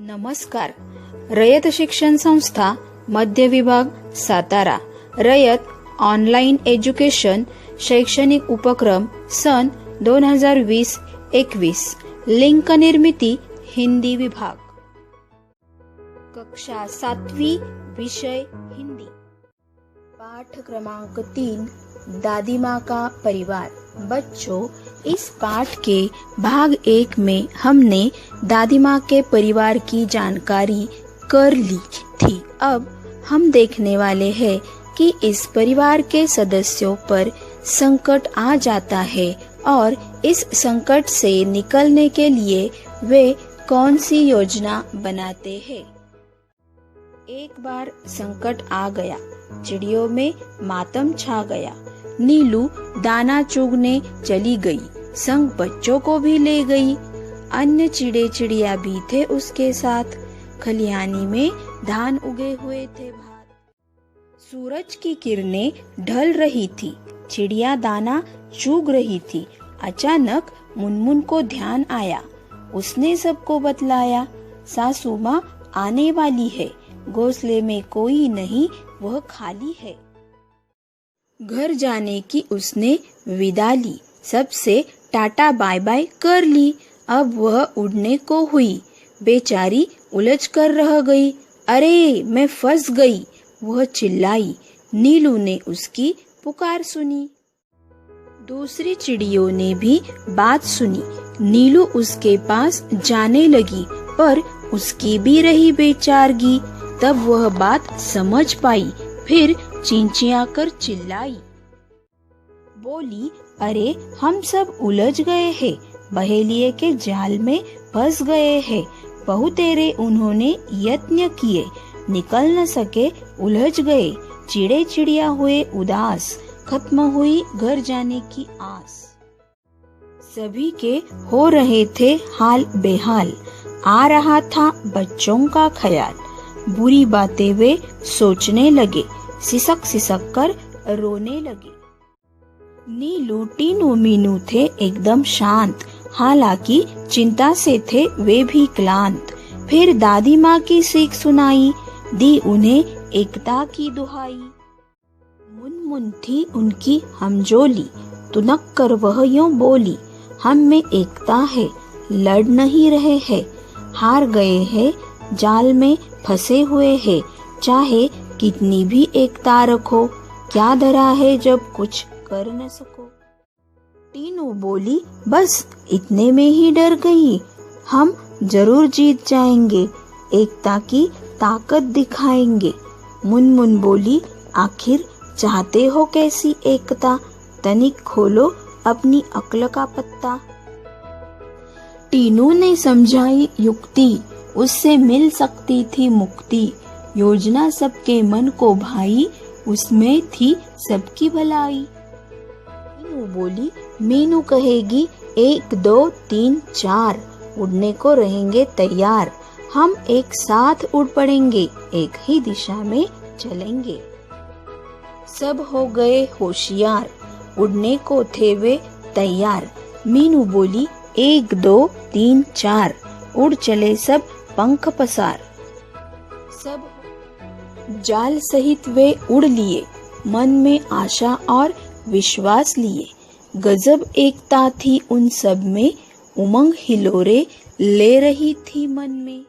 नमस्कार. रयत शिक्षण संस्था मध्य विभाग सातारा रयत ऑनलाइन एज्युकेशन शैक्षणिक उपक्रम सन 2020-21 लिंक निर्मिती हिंदी विभाग कक्षा 7वीं विषय हिंदी पाठ क्रमांक 3 दादी माँ का परिवार. बच्चों, इस पाठ के भाग 1 में हमने दादी माँ के परिवार की जानकारी कर ली थी. अब हम देखने वाले हैं कि इस परिवार के सदस्यों पर संकट आ जाता है और इस संकट से निकलने के लिए वे कौन सी योजना बनाते हैं. एक बार संकट आ गया. चिड़ियों में मातम छा गया. नीलू दाना चुगने चली गई, संग बच्चों को भी ले गई. अन्य चिड़े चिड़िया भी थे उसके साथ. खलिहानी में धान उगे हुए थे. सूरज की किरणें ढल रही थी. चिड़िया दाना चुग रही थी. अचानक मुनमुन को ध्यान आया. उसने सबको बतलाया, सासू माँ आने वाली है. घोंसले में कोई नहीं, वह खाली है. घर जाने की उसने विदा ली. सबसे टाटा बाय बाय कर ली. अब वह उड़ने को हुई. बेचारी उलझ कर रह गई. अरे, मैं फंस गई, वह चिल्लाई. नीलू ने उसकी पुकार सुनी. दूसरी चिड़ियों ने भी बात सुनी. नीलू उसके पास जाने लगी, पर उसकी भी रही बेचारगी. तब वह बात समझ पाई. फिर चिंचिया कर चिल्लाई. बोली, अरे, हम सब उलझ गए हैं. बहेलिए के जाल में फंस गए हैं. बहुतेरे उन्होंने यत्न किए, निकल न सके, उलझ गए. चिड़े चिड़िया हुए उदास. खत्म हुई घर जाने की आस. सभी के हो रहे थे हाल बेहाल. आ रहा था बच्चों का ख्याल. बुरी बातें वे सोचने लगे. सिसक सिसक कर रोने लगे. नीलू टीनू मीनू थे एकदम शांत. हालांकि चिंता से थे वे भी क्लांत. फिर दादी माँ की सीख सुनाई, दी उन्हें एकता की दुहाई. मुनमुन थी उनकी हमजोली. तुनक कर वह यूं बोली, हम में एकता है, लड़ नहीं रहे हैं. हार गए हैं, जाल में फंसे हुए हैं. चाहे कितनी भी एकता रखो, क्या धरा है जब कुछ कर न सको. टीनू बोली, बस इतने में ही डर गई. हम जरूर जीत जाएंगे, एकता की ताकत दिखाएंगे. मुनमुन बोली, आखिर चाहते हो कैसी एकता, तनिक खोलो अपनी अक्ल का पत्ता. टीनू ने समझाई युक्ति, उससे मिल सकती थी मुक्ति. योजना सबके मन को भाई, उसमें थी सबकी भलाई. मीनू बोली, मीनू कहेगी 1 2 3 4, उड़ने को रहेंगे तैयार. हम एक साथ उड़ पड़ेंगे, एक ही दिशा में चलेंगे. सब हो गए होशियार, उड़ने को थे वे तैयार. मीनू बोली, 1 2 3 4, उड़ चले सब पंख पसार. सब जाल सहित वे उड़ लिए. मन में आशा और विश्वास लिए. गजब एकता थी उन सब में. उमंग हिलोरे ले रही थी मन में.